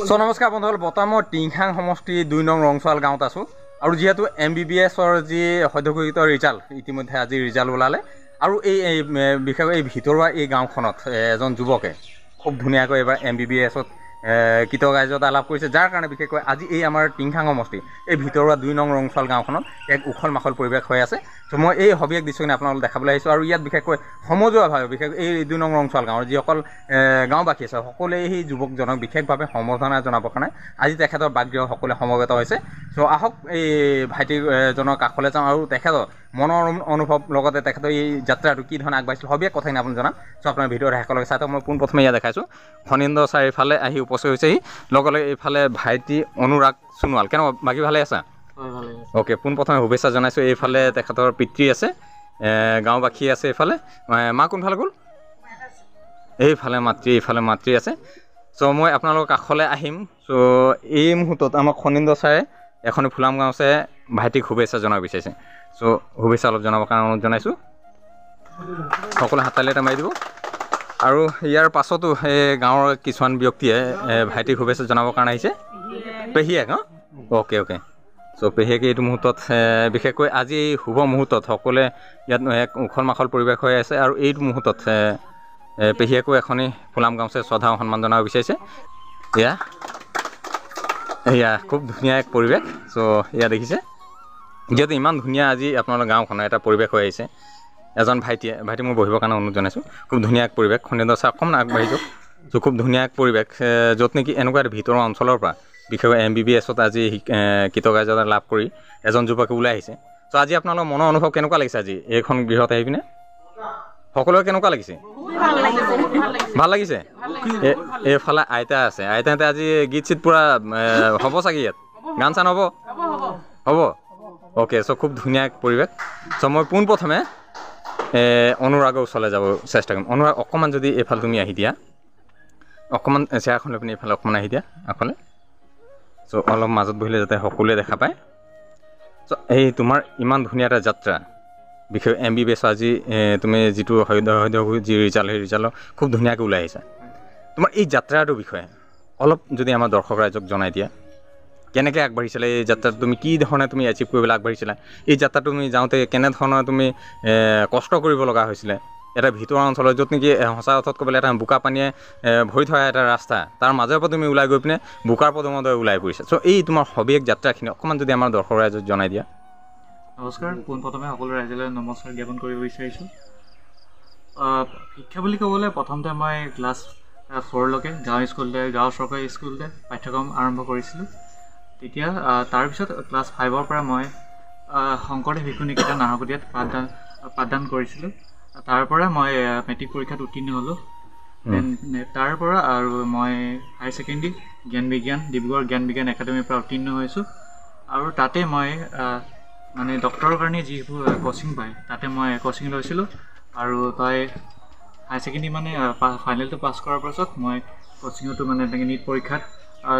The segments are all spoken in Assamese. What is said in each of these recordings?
সো নমস্কাৰ বন্ধুসকল, বৰ্তমান মই টিংখাং সমষ্টি 2 নং ৰংচোৱাল গাঁৱত আছোঁ আৰু যিহেতু MBBSৰ যি সদ্যঘোষিত ৰিজাল্ট ইতিমধ্যে আজি ৰিজাল্ট ওলালে আৰু এই বিশেষকৈ এই ভিতৰুৱা এই গাঁওখনত এজন যুৱকে খুব ধুনীয়াকৈ এবাৰ MBBSত কৃতকাৰ্যতা লাভ কৰিছে, যাৰ কাৰণে বিশেষকৈ আজি এই আমাৰ টিংখাং সমষ্টি এই ভিতৰুৱা 2 নং ৰংচোৱাল গাঁওখনত এক উখল মাখল পৰিৱেশ হৈ আছে। তো মই এই হবিক দৃশ্যখিনি আপোনালোকক দেখাবলৈ আহিছোঁ আৰু ইয়াত বিশেষকৈ সমজুৱাভাৱে বিশেষকৈ এই 2 নং ৰংচোৱাল গাঁৱৰ যিসকল গাঁওবাসী আছে সকলোৱে সেই যুৱকজনক বিশেষভাৱে সম্বৰ্ধনা জনাবৰ কাৰণে আজি তেখেতৰ বাসগৃহ সকলোৱে সমবেত হৈছে। চ' আহক এই ভাইটিজনৰ কাষলৈ যাওঁ আৰু তেখেতৰ মনৰ অনুভৱ লগতে তেখেতৰ এই যাত্ৰাটো কি ধৰণে আগবাঢ়িছিল হবিক কথাখিনি আপোনাক জনাম। চ' আপোনাৰ ভিডিঅ'ৰ শেষলৈকে চাই থাকক। মই পোনপ্ৰথমে ইয়াত দেখাইছোঁ ফণীন্দ্ৰ ছাৰ এইফালে আহি উপস্থিত হৈছেহি, লগতে এইফালে ভাইটি অনুৰাগ সোণোৱাল। কেনেকুৱা বাকী ভালে আছা? অ'কে, পোনপ্ৰথমে শুভেচ্ছা জনাইছোঁ। এইফালে তেখেতৰ পিতৃ আছে, গাঁওবাসী আছে, এইফালে মা কোনফালে গ'ল? এইফালে মাতৃ আছে। চ' মই আপোনালোকৰ কাষলৈ আহিম। চ' এই মুহূৰ্তত আমাক ফণীন্দ্ৰ ছাৰে এখনি ফুলাম গাঁওছে ভাইটিক শুভেচ্ছা জনাব বিচাৰিছে। চ' শুভেচ্ছা অলপ জনাবৰ কাৰণে অনুৰোধ জনাইছোঁ। সকলোৱে হাততালি এটা মাৰি দিব। আৰু ইয়াৰ পাছতো সেই গাঁৱৰ কিছুমান ব্যক্তিয়ে ভাইটিক শুভেচ্ছা জনাবৰ কাৰণে আহিছে। পেহীয়েক অ'কে। চ' পেহীয়েকে এইটো মুহূৰ্তত বিশেষকৈ আজি এই শুভ মুহূৰ্তত সকলোৱে ইয়াত এক উখল মাখল পৰিৱেশ হৈ আছে আৰু এইটো মুহূৰ্তত পেহীয়েকো এখনি ফুলাম গাঁওছে শ্ৰদ্ধা সন্মান জনাব বিচাৰিছে। এয়া খুব ধুনীয়া এক পৰিৱেশ। চ' এয়া দেখিছে, যিহেতু ইমান ধুনীয়া আজি আপোনালোকৰ গাঁওখনৰ এটা পৰিৱেশ হৈ আহিছে। এজন ভাইটি মোৰ বহিবৰ কাৰণে অনুৰোধ জনাইছোঁ। খুব ধুনীয়া এক পৰিৱেশ। ফণীন্দ্ৰ ছাৰ অকণমান আগবাঢ়ি যাওক। চ' খুব ধুনীয়া এক পৰিৱেশ, য'ত নেকি এনেকুৱা এটা ভিতৰৰ অঞ্চলৰ পৰা বিশেষকৈ MBBSত আজি কৃতকাৰ্যতা লাভ কৰি এজন যুৱকে ওলাই আহিছে। চ' আজি আপোনালোকৰ মনৰ অনুভৱ কেনেকুৱা লাগিছে? আজি এইখন গৃহত আহি পিনে সকলোৰে কেনেকুৱা লাগিছে? ভাল লাগিছে। এইফালে আইতা আছে, আইতাহঁতে আজি গীত চিট পূৰা হ'ব চাগে, ইয়াত গান চান হ'ব? অ'কে। চ' খুব ধুনীয়া এক পৰিৱেশ। চ' মই পোনপ্ৰথমে অনুৰাগৰ ওচৰলৈ যাব চেষ্টা কৰিম। অনুৰাগ অকণমান যদি এইফালে তুমি আহি দিয়া, অকণমান চেয়াৰখন লৈ পিনি এইফালে অকণমান আহি দিয়া আগফালে। চ' অলপ মাজত বহিলে যাতে সকলোৱে দেখা পায়। চ' এই তোমাৰ ইমান ধুনীয়া এটা যাত্ৰা, বিশেষ MBBS আজি তুমি যিটো যি ৰিজাল্ট, সেই ৰিজাল্টৰ খুব ধুনীয়াকৈ ওলাই আহিছা। তোমাৰ এই যাত্ৰাটোৰ বিষয়ে অলপ যদি আমাৰ দৰ্শক ৰাইজক জনাই দিয়া, কেনেকৈ আগবাঢ়িছিলা এই যাত্ৰাটো, তুমি কি ধৰণে তুমি এচিভ কৰিবলৈ আগবাঢ়িছিলা, এই যাত্ৰাটো তুমি যাওঁতে কেনেধৰণৰ তুমি কষ্ট কৰিব লগা হৈছিলে, এটা ভিতৰুৱা অঞ্চলত য'ত নেকি সঁচা অৰ্থত ক'বলৈ এটা বোকা পানীয়ে ভৰি থকা এটা ৰাস্তা, তাৰ মাজৰ পৰা তুমি ওলাই গৈ পিনে বোকাৰ পদমত ওলাই পৰিছা। চ' এই তোমাৰ হবিক যাত্ৰাখিনি অকণমান যদি আমাৰ দৰ্শক ৰাইজক জনাই দিয়া। নমস্কাৰ। পোনপ্ৰথমে সকলো ৰাইজলৈ নমস্কাৰ জ্ঞাপন কৰিব বিচাৰিছোঁ। শিক্ষা বুলি ক'বলৈ প্ৰথমতে মই ক্লাছ 4লৈকে গাঁৱৰ চৰকাৰী স্কুলতে পাঠ্যক্ৰম আৰম্ভ কৰিছিলোঁ। তেতিয়া তাৰপিছত ক্লাছ 5ৰ পৰা মই শংকৰদেৱ শিশু নিকেতন নাহৰকটীয়াত পাঠদান কৰিছিলোঁ। তাৰ পৰা মই মেট্ৰিক পৰীক্ষাত উত্তীৰ্ণ হ'লোঁ। তাৰ পৰা আৰু মই হায়াৰ ছেকেণ্ডেৰী ডিব্ৰুগড় জ্ঞান বিজ্ঞান একাডেমীৰ পৰা উত্তীৰ্ণ হৈছোঁ। আৰু তাতে মই মানে ডক্টৰৰ কাৰণে যিবোৰ কোচিং পায় তাতে মই কোচিং লৈছিলোঁ। আৰু তাই হায়াৰ ছেকেণ্ডেৰী মানে ফাইনেলটো পাছ কৰাৰ পাছত মই কোচিঙতো মানে তেনেকৈ নীট পৰীক্ষাত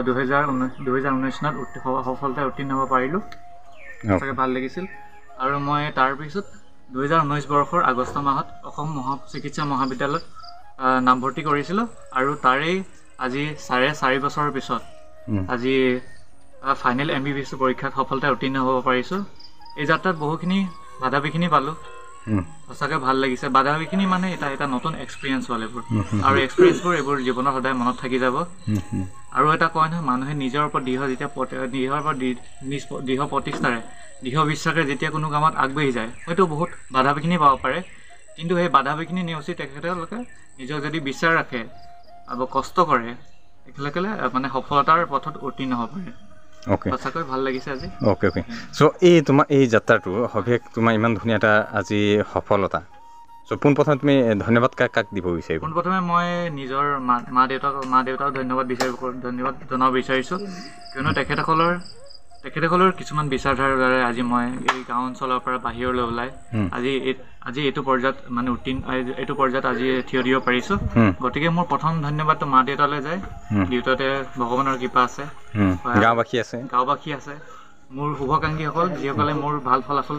2019 চনত সফলতা উত্তীৰ্ণ হ'ব পাৰিলোঁ। সঁচাকৈ ভাল লাগিছিল। আৰু মই তাৰপিছত 2019 বৰ্ষৰ আগষ্ট মাহত অসম চিকিৎসা মহাবিদ্যালয়ত নামভৰ্তি কৰিছিলোঁ। আৰু তাৰেই আজি 4.5 বছৰৰ পিছত আজি ফাইনেল MBBS পৰীক্ষাত সফলতা উত্তীৰ্ণ হ'ব পাৰিছোঁ। এই যাত্ৰাত বহুখিনি বাধা বিঘিনি পালোঁ। সঁচাকৈ ভাল লাগিছে। বাধা বিঘিনি মানে এটা নতুন এক্সপিৰিয়েঞ্চ হ'ল এইবোৰ, আৰু এক্সপিৰিয়েঞ্চবোৰ এইবোৰ জীৱনৰ সদায় মনত থাকি যাব। আৰু এটা কয় নহয়, মানুহে নিজৰ ওপৰত দৃঢ় প্ৰতিষ্ঠাৰে দৃঢ় বিশ্বাসেৰে যেতিয়া কোনো কামত আগবাঢ়ি যায়, হয়তো বহুত বাধা বিঘিনি পাব পাৰে, কিন্তু সেই বাধা বিঘিনি নেওচি তেখেতলোকে নিজক যদি বিশ্বাস ৰাখে আৰু কষ্ট কৰে, তেখেতলোকে মানে সফলতাৰ পথত উত্তীৰ্ণ হ'ব পাৰে। সঁচাকৈ ভাল লাগিছে আজি। অ'কে। চ' এই তোমাৰ এই যাত্ৰাটো হবিক তোমাৰ ইমান ধুনীয়া এটা আজি সফলতা। চ' পোনপ্ৰথমে তুমি ধন্যবাদ কাক দিব বিচাৰিবা? পোনপ্ৰথমে মই নিজৰ মা দেউতাক ধন্যবাদ জনাব বিচাৰিছোঁ, কিয়নো তেখেতসকলৰ কিছুমান বিচাৰধাৰাৰ দ্বাৰা আজি মই এই গাঁও অঞ্চলৰ পৰা বাহিৰলৈ ওলাই আজি এইটো পৰ্যায়ত মানে এইটো পৰ্যায়ত আজি থিয় দিব পাৰিছোঁ। গতিকে মোৰ প্ৰথম ধন্যবাদটো মা দেউতালৈ যায়। দেউতাতে ভগৱানৰ কৃপা আছে, গাঁওবাসী আছে, মোৰ শুভাকাংক্ষীসকল যিসকলে মোৰ ভাল ফলাফল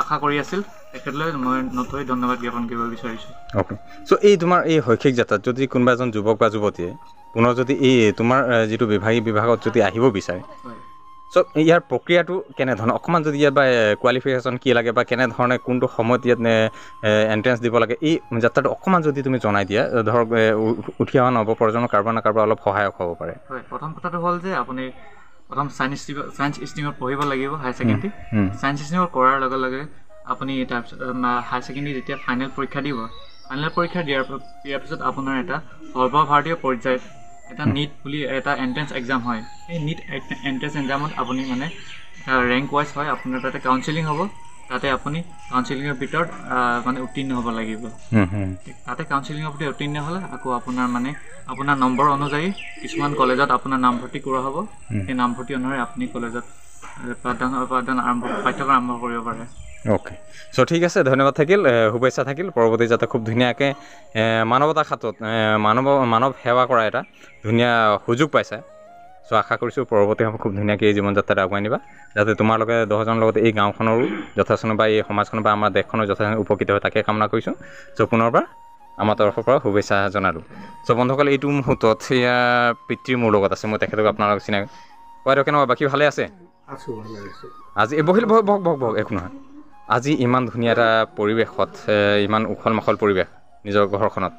আশা কৰি আছিল, তেখেতলৈ মই নথৈ ধন্যবাদ জ্ঞাপন কৰিব বিচাৰিছোঁ। অ'কে। চ' এই তোমাৰ এই শৈক্ষিক যাত্ৰাত যদি কোনোবা এজন যুৱক বা যুৱতীয়ে পুনৰ যদি এই তোমাৰ যিটো বিভাগত যদি আহিব বিচাৰে চ' ইয়াৰ প্ৰক্ৰিয়াটো কেনেধৰণৰ অকণমান যদি ইয়াত বা কোৱালিফিকেশ্যন কি লাগে বা কেনেধৰণে কোনটো সময়ত ইয়াত এণ্ট্ৰেঞ্চ দিব লাগে এই যাত্ৰাটো অকণমান যদি তুমি জনাই দিয়া ধৰক উঠি অহা নৱপ্ৰজন্মৰ কাৰোবাৰ না কাৰোবাৰ অলপ সহায়ক হ'ব পাৰে হয় প্ৰথম কথাটো হ'ল যে আপুনি প্ৰথম চায়েন্স ষ্ট্ৰীমত পঢ়িব লাগিব হায়াৰ ছেকেণ্ডেৰী চায়েন্স ষ্ট্ৰীমত কৰাৰ লগে লগে আপুনি তাৰপিছত হায়াৰ ছেকেণ্ডেৰী যেতিয়া ফাইনেল পৰীক্ষা দিব ফাইনেল পৰীক্ষা দিয়াৰ পিছত আপোনাৰ এটা সৰ্বভাৰতীয় পৰ্যায়ত এটা নিট বুলি এটা এণ্ট্ৰেঞ্চ এক্সাম হয় সেই নিট এণ্ট্ৰেঞ্চ এক্সামত আপুনি মানে ৰেংক ৱাইজ হয় আপোনাৰ তাতে কাউন্সেলিং হ'ব তাতে আপুনি কাউন্সেলিঙৰ ভিতৰত মানে উত্তীৰ্ণ হ'ব লাগিব তাতে কাউন্সেলিঙৰ প্ৰতি উত্তীৰ্ণ হ'লে আকৌ আপোনাৰ মানে আপোনাৰ নম্বৰ অনুযায়ী কিছুমান কলেজত আপোনাৰ নামভৰ্তি কৰা হ'ব সেই নামভৰ্তি অনুসৰি আপুনি কলেজত পাঠদান পাঠ্যক্ৰম আৰম্ভ কৰিব পাৰে অ'কে চ' ঠিক আছে ধন্যবাদ থাকিল শুভেচ্ছা থাকিল পৰৱৰ্তী যাতে খুব ধুনীয়াকৈ মানৱতা খাতত মানৱ সেৱা কৰা এটা ধুনীয়া সুযোগ পাইছে চ' আশা কৰিছোঁ পৰৱৰ্তী সময় খুব ধুনীয়াকৈ এই জীৱন যাত্ৰাত আগুৱাই নিবা যাতে তোমালোকে 10জনৰ লগতে এই গাঁওখনৰো যথেষ্ট বা এই সমাজখনৰ বা আমাৰ দেশখনৰ যথেষ্ট উপকৃত হয় তাকে কামনা কৰিছোঁ চ' পুনৰবাৰ আমাৰ তৰফৰ পৰা শুভেচ্ছা জনালোঁ চ' বন্ধুসকল এইটো মুহূৰ্তত সেয়া পিতৃ মোৰ লগত আছে মই তেখেতক আপোনালোক চিনাকি বাইদেউ কেনেকুৱা বাকী ভালে আছে আজি বহিল বহক একো নহয় আজি ইমান ধুনীয়া এটা পৰিৱেশত ইমান উখল মাখল পৰিৱেশ নিজৰ ঘৰখনত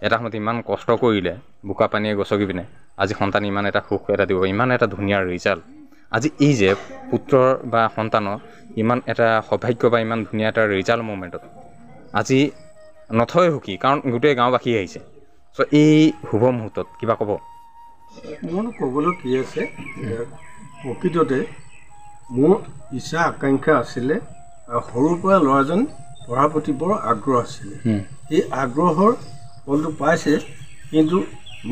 এটা সময়ত ইমান কষ্ট কৰিলে বোকা পানীয়ে গছকি পিনে আজি সন্তান ইমান এটা সুখ এটা দিব ইমান এটা ধুনীয়া ৰিজাল্ট আজি এই যে পুত্ৰৰ বা সন্তানৰ ইমান এটা সৌভাগ্য বা ইমান ধুনীয়া এটা ৰিজাল্ট মুমেণ্টত আজি নথৈ সুখী কাৰণ গোটেই গাঁওবাসী আহিছে চ' এই শুভ মুহূৰ্তত কিবা ক'ব মোৰ ক'বলৈ কি আছে প্ৰকৃততে মোৰ ইচ্ছা আকাংক্ষা আছিলে সৰুৰ পৰা ল'ৰাজন পঢ়াৰ প্ৰতি বৰ আগ্ৰহ আছিলে এই আগ্ৰহৰ ফলটো পাইছে কিন্তু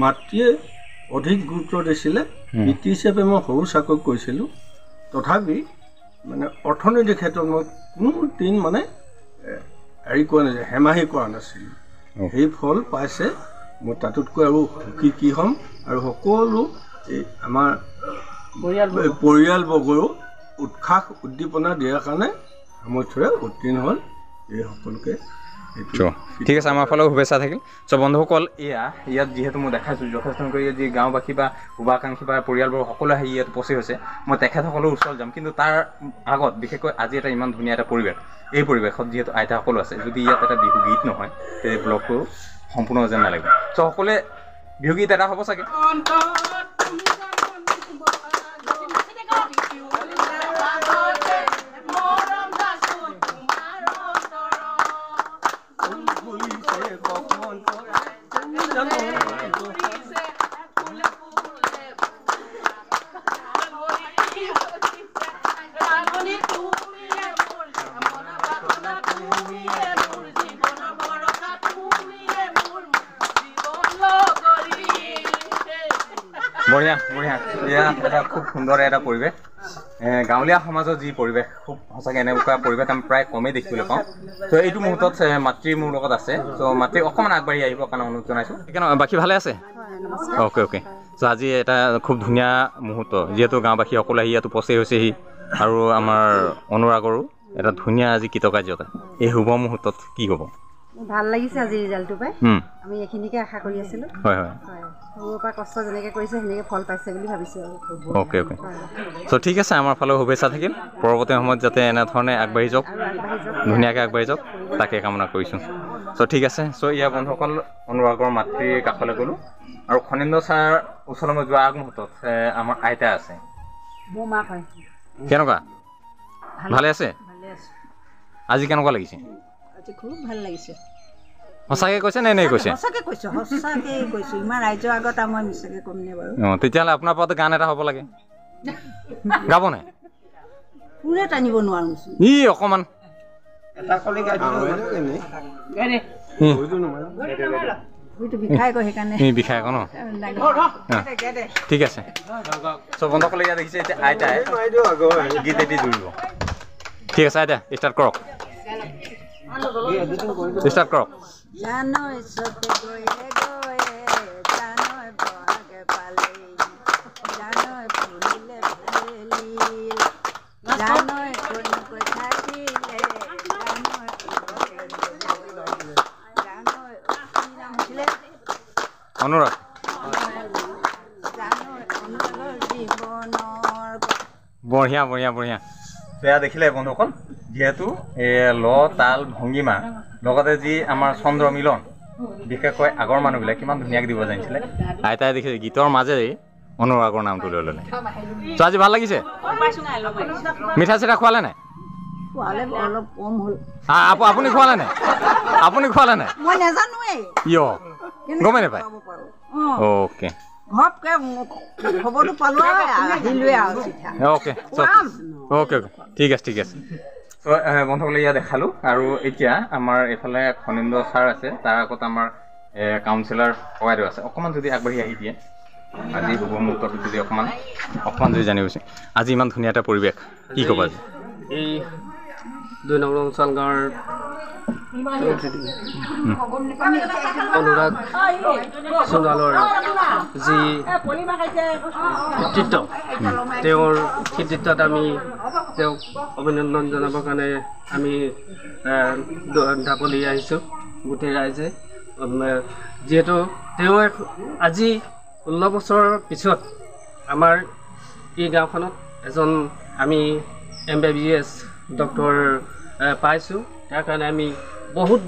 মাতৃয়ে অধিক গুৰুত্ব দিছিলে পিতৃ হিচাপে মই সৰু চাকৰি কৰিছিলোঁ তথাপি মানে অৰ্থনৈতিক ক্ষেত্ৰত মই কোনো দিন মানে হেৰি কৰা নাছিল হেমাহি কৰা নাছিলোঁ সেই ফল পাইছে মই তাতোতকৈ আৰু সুখী কি হ'ম আৰু সকলো এই আমাৰ পৰিয়ালবৰ্গৰো উৎসাহ উদ্দীপনা দিয়াৰ কাৰণে সামৰ্থ্যৰে উত্তীৰ্ণ হ'ল এই সকলোকে ঠিক আছে আমাৰ ফালেও শুভেচ্ছা থাকিল চ' বন্ধুসকল ইয়াত যিহেতু মই দেখাইছোঁ যথেষ্ট কৰি যি গাঁওবাসী বা শুভাকাংক্ষী বা পৰিয়ালবোৰ সকলো আহি ইয়াত উপস্থিত হৈছে মই তেখেতসকলৰ ওচৰত যাম কিন্তু তাৰ আগত বিশেষকৈ আজি এটা ইমান ধুনীয়া এটা পৰিৱেশ এই পৰিৱেশত যিহেতু আইতাসকলো আছে যদি ইয়াত এটা বিহু গীত নহয় সেই ব্লগটো সম্পূৰ্ণ যেন নালাগিব চ' সকলোৱে বিহু গীত এটা হ'ব চাগে বঢ়িয়া এয়া এটা খুব সুন্দৰ এটা পৰিৱেশ গাঁৱলীয়া সমাজৰ যি পৰিৱেশ খুব সঁচাকৈ এনেকুৱা পৰিৱেশ আমি প্ৰায় কমেই দেখিবলৈ পাওঁ ত' এইটো মুহূৰ্তত মাতৃ মোৰ লগত আছে ত' মাতৃ অকণমান আগবাঢ়ি আহিবৰ কাৰণে অনুৰোধ জনাইছোঁ বাকী ভালে আছে অ'কে চ' আজি এটা খুব ধুনীয়া মুহূৰ্ত যিহেতু গাঁওবাসী সকলো আহি ইয়াত উপস্থিত হৈছেহি আৰু আমাৰ অনুৰাগৰো এটা ধুনীয়া আজি কৃতকাৰ্যতা এই শুভ মুহূৰ্তত কি ক'ব ভাল লাগিছে আজি ৰিজাল্টটো পাই আমি এইখিনিকে আশা কৰি আছিলোঁ হয় সৰুৰ পৰা কষ্ট যেনেকৈ কৰিছে সেনেকৈ ফল পাইছে বুলি ভাবিছোঁ অ'কে চ' ঠিক আছে আমাৰ ফালেও শুভেচ্ছা থাকিল পৰৱৰ্তী সময়ত যাতে এনেধৰণে আগবাঢ়ি যাওক ধুনীয়াকৈ আগবাঢ়ি যাওক তাকে কামনা কৰিছোঁ চ' ঠিক আছে চ' ইয়াৰ বন্ধুসকল অনুৰাগৰ মাতৃৰ কাষলৈ গ'লোঁ আৰু খনীন্দ্ৰ ছাৰ ওচৰলৈ মই যোৱা আগমুহূৰ্তত আমাৰ আইতা আছে মোৰ মাক হয় কেনেকুৱা ভালে আছে আজি কেনেকুৱা লাগিছে আজি খুব ভাল লাগিছে সঁচাকৈ কৈছে নে কৈছে সঁচাকৈ কৈছোঁ ইমান ৰাইজৰ আগত মই মিছাকৈ ক'ম নে বাৰু তেতিয়াহ'লে আপোনাৰ পৰা গান এটা হ'ব লাগে গাব নাই কোনে টানিব নোৱাৰোঁ ই অকণমান বিষাই কয় সেইকাৰণে বিষাই আকৌ ন ঠিক আছে চ' বন্ধুসকলে ইয়াত দেখিছে এতিয়া আইতাই গীত এটি জুৰিব ঠিক আছে আইতা ষ্টাৰ্ট কৰক জানৈ চতে গৈয়ে জানৈ বহাগে পালেই জানৈ ফুলিলে ফুলিল জানৈ কোনকৈ থাকিলে অনুৰাগ বঢ়িয়া বঢ়িয়া বঢ়িয়া এয়া দেখিলে বন্ধুসকল যিহেতু ল তাল ভংগীমা লগতে যি আমাৰ চন্দ্ৰ মিলন বিশেষকৈ আগৰ মানুহবিলাক কিমান ধুনীয়াকৈ দিব জানিছিলে আইতাই দেখিছে গীতৰ মাজেৰে অনুৰাগৰ নামটো লৈ ল'লে তো আজি ভাল লাগিছে মিঠা চিঠা খোৱালে নাই অলপ কম হ'ল আপুনি খোৱালে নাই আপুনি খোৱালে নাই মই নাজানোৱেই ইয় গমেই নাপায় অ'কে ঘপকে খবৰটো পালোঁ আহিলোৱে আৰু চিঠা অ'কে অ'কে ঠিক আছে ঠিক আছে তো বন্ধুসকলে ইয়াত দেখালোঁ আৰু এতিয়া আমাৰ এইফালে খনীন্দ্ৰ ছাৰ আছে তাৰ আগত আমাৰ কাউন্সিলাৰ ককাইদেউ আছে অকণমান যদি আগবাঢ়ি আহি দিয়ে আজি শুভ মুহূৰ্তটো যদি অকণমান যদি জানিব বিচাৰে আজি ইমান ধুনীয়া এটা পৰিৱেশ কি ক'বা আজি এই 2 নং ৰংচাল গাঁৱৰ অনুৰাগ সোণোৱালৰ যি কৃতিত্ব তেওঁৰ কৃতিত্বত আমি তেওঁক অভিনন্দন জনাবৰ কাৰণে আমি ঢাপলি আহিছোঁ গোটেই ৰাইজে যিহেতু তেওঁ আজি 16 বছৰৰ পিছত আমাৰ এই গাঁওখনত এজন আমি MBBS ডক্টৰ পাইছোঁ তাৰ কাৰণে আমি বহুত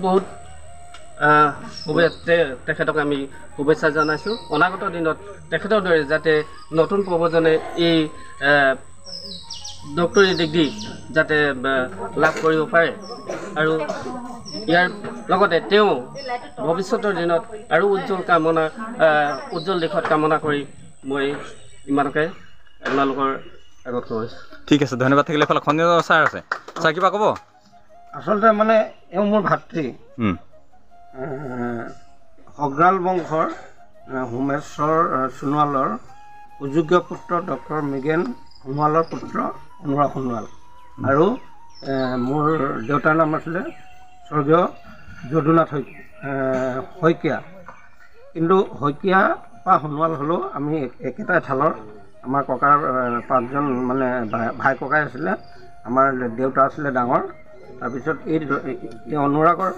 তেখেতক আমি শুভেচ্ছা জনাইছোঁ অনাগত দিনত তেখেতৰ দৰে যাতে নতুন প্ৰজন্মই এই ডক্টৰী ডিগ্ৰী যাতে লাভ কৰিব পাৰে আৰু ইয়াৰ লগতে তেওঁ ভৱিষ্যতৰ দিনত আৰু উজ্জ্বল দিশত কামনা কৰি মই ইমানকে আপোনালোকৰ আগত কৈছোঁ ঠিক আছে ধন্যবাদ থাকিলে এইফালে খনীন্দ্ৰ ছাৰ আছে ছাৰ কিবা ক'ব আচলতে মানে এওঁ মোৰ ভাতৃ অগ্ৰাল বংশৰ হোমেশ্বৰ সোণোৱালৰ সুযোগ্য পুত্ৰ ডক্টৰ মৃগেন সোণোৱালৰ পুত্ৰ অনুৰাগ সোণোৱাল আৰু মোৰ দেউতাৰ নাম আছিলে স্বৰ্গীয় যদুনাথ শইকীয়া কিন্তু শইকীয়া বা সোণোৱাল হ'লেও আমি একেটা ঠালৰ আমাৰ ককাৰ 5জন মানে ভাই ককাই আছিলে আমাৰ দেউতা আছিলে ডাঙৰ তাৰপিছত এই অনুৰাগৰ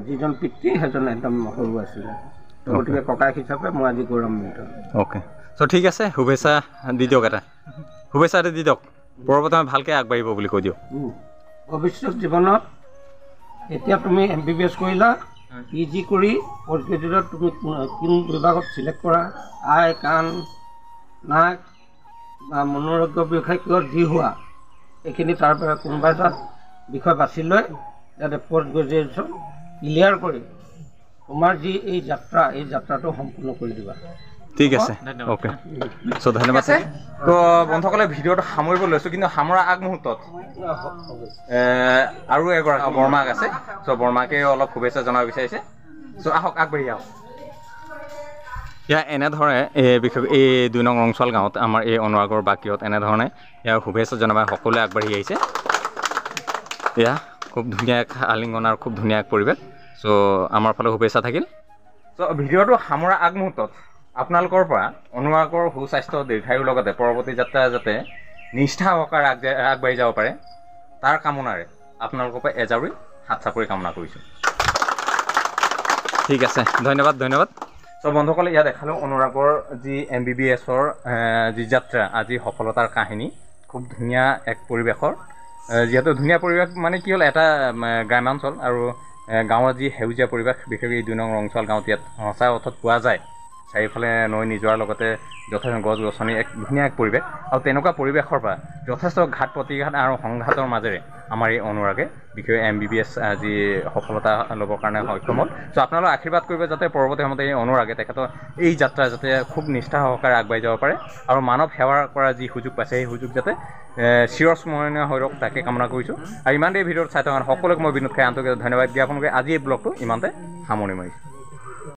যিজন পিতৃ সেইজন একদম সৰু আছিলে গতিকে ককাই হিচাপে মই আজি গৌৰৱান্বিত অ'কে চ' ঠিক আছে শুভেচ্ছা দি দিয়ক এটা শুভেচ্ছা এটা দি দিয়ক পৰৱৰ্তী ভালকৈ আগবাঢ়িব বুলি কৈ দিয়ক ভৱিষ্যত জীৱনত এতিয়া তুমি MBBS কৰিলা PG কৰি পষ্ট গ্ৰেজুৱেটত তুমি কোন বিভাগত চিলেক্ট কৰা আই কাণ নাক বা মনোৰোগ্য বিষয় কিয় যি হোৱা এইখিনি তাৰ পৰা কোনোবা এটা বিষয় বাছি লৈ যাতে পষ্ট গ্ৰেজুৱেশ্যন ক্লিয়াৰ কৰি তোমাৰ যি এই যাত্ৰাটো সম্পূৰ্ণ কৰি দিবা ঠিক আছে অ'কে চ' ধন্যবাদ তো বন্ধুসকলে ভিডিঅ'টো সামৰিব লৈছোঁ কিন্তু সামৰা আগমুহূৰ্তত আৰু এগৰাকী বৰ্মাক আছে চ' বৰ্মাকে অলপ শুভেচ্ছা জনাব বিচাৰিছে চ' আহক আগবাঢ়ি আহক ইয়াৰ এনেধৰণে বিশেষ এই 2 নং ৰংচোৱাল গাঁৱত আমাৰ এই অনুৰাগৰ বাকীত এনেধৰণে ইয়াৰ শুভেচ্ছা জনাব সকলোৱে আগবাঢ়ি আহিছে এয়া খুব ধুনীয়া আলিংগন আৰু খুব ধুনীয়া পৰিৱেশ চ' আমাৰ ফালে শুভেচ্ছা থাকিল চ' ভিডিঅ'টো সামৰা আগমুহূৰ্তত আপোনালোকৰ পৰা অনুৰাগৰ সুস্বাস্থ্য দীৰ্ঘায়ুৰ লগতে পৰৱৰ্তী যাত্ৰা যাতে নিষ্ঠা সহকাৰে আগবাঢ়ি যাব পাৰে তাৰ কামনাৰে আপোনালোকৰ পৰা এজাৰি হাত চাপৰি কামনা কৰিছোঁ ঠিক আছে ধন্যবাদ চ' বন্ধুসকলে ইয়াত দেখালোঁ অনুৰাগৰ যি MBBSৰ যি যাত্ৰা আজি সফলতাৰ কাহিনী খুব ধুনীয়া এক পৰিৱেশৰ যিহেতু ধুনীয়া পৰিৱেশ মানে কি হ'ল এটা গ্ৰাম্যাঞ্চল আৰু গাঁৱৰ যি সেউজীয়া পৰিৱেশ বিশেষকৈ 2 নং ৰংচোৱাল গাঁৱত ইয়াত সঁচা অৰ্থত পোৱা যায় চাৰিওফালে নৈ নিজৰাৰ লগতে যথেষ্ট গছ গছনি এক ধুনীয়া এক পৰিৱেশ আৰু তেনেকুৱা পৰিৱেশৰ পৰা যথেষ্ট ঘাত প্ৰতিঘাত আৰু সংঘাতৰ মাজেৰে আমাৰ এই অনুৰাগে বিশেষকৈ MBBS আজি সফলতা ল'বৰ কাৰণে সক্ষম হ'ল চ' আপোনালোকে আশীৰ্বাদ কৰিব যাতে পৰৱৰ্তী সময়ত এই অনুৰাগে তেখেতৰ এই যাত্ৰা যাতে খুব নিষ্ঠা সহকাৰে আগবাঢ়ি যাব পাৰে আৰু মানৱ সেৱাৰ কৰা যি সুযোগ পাইছে সেই সুযোগ যাতে চিৰস্মৰণীয় হৈ ৰওক তাকে কামনা কৰিছোঁ আৰু ইমানতে ভিডিঅ'ত চাই থকা সকলোকে মই বিনোদ খাই আন্তৰিক ধন্যবাদ জ্ঞাপন কৰি আজি এই ব্লগটো ইমানতে সামৰণি মাৰিছোঁ